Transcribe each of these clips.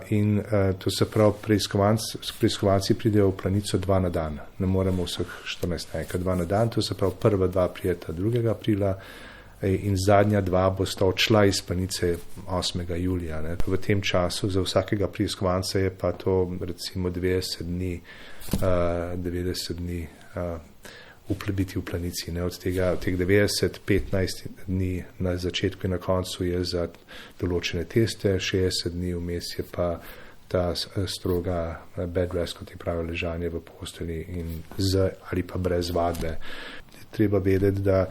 in to se pravi, preiskovalci pridejo v Planico 2 na dan. Ne moremo vseh 14 naenkrat 2 na dan, to se pravi, prva 2 prijeta 2. aprila in zadnja 2 bosta odšla iz Planice 8. julija. Ne. V tem času za vsakega preiskovalca je pa to recimo 90 dni biti v Planici. Ne. Od teh 90, 15 dni na začetku in na koncu je za določene teste, 60 dni vmes je pa ta stroga bed rest, kot je pravi, ležanje v postelji in z ali pa brez vadbe. Treba vedeti, da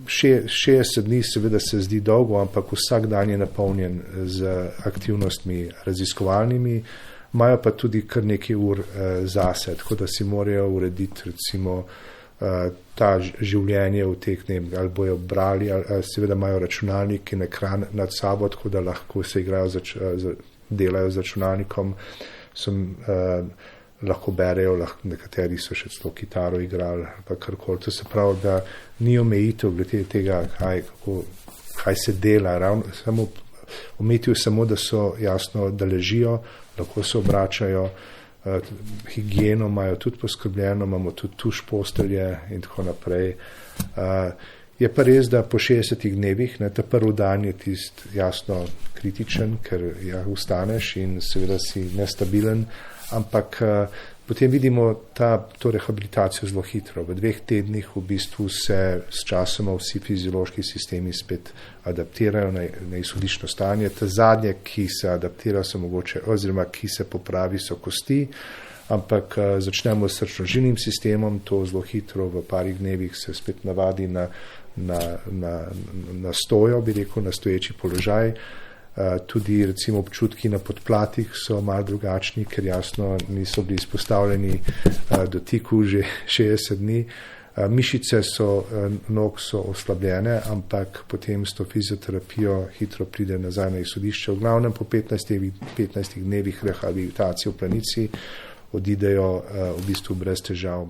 60 dni seveda se zdi dolgo, ampak vsak dan je napolnjen z aktivnostmi raziskovalnimi, imajo pa tudi kar nekaj ur zase, tako da si morajo urediti recimo ta življenje v teh dneh, ali bojo brali, ali seveda imajo računalnik in ekran nad sabo, tako da lahko se igrajo, delajo z računalnikom, lahko berejo, nekateri so še celo kitaro igrali, pa karkoli. To se pravi, da ni omejitev glede tega, kaj se dela, samo omejitev samo, da so jasno, da ležijo, lahko se obračajo, higieno imajo tudi poskrbljeno, imamo tudi tuš postelje in tako naprej. Je pa res, da po 60 dnevih, ta prvi dan je tist jasno kritičen, ker ustaneš in seveda si nestabilen, ampak potem vidimo to rehabilitacijo zelo hitro. V 2 tednih v bistvu se s časoma vsi fiziološki sistemi spet adaptirajo na izhodiščno stanje. Ta zadnje, ki se adaptira, so mogoče, oziroma ki se popravi, so kosti, ampak začnemo s srčno-žilnim sistemom, to zelo hitro v parih dnevih se spet navadi na stojo, bi rekel, na stoječi položaj. Tudi recimo občutki na podplatih so malo drugačni, ker jasno niso bili izpostavljeni dotiku že 60 dni. Mišice nog so oslabljene, ampak potem s to fizioterapijo hitro pride nazaj na izhodišče. V glavnem po 15 dnevih rehabilitacije v Planici odidejo v bistvu brez težav.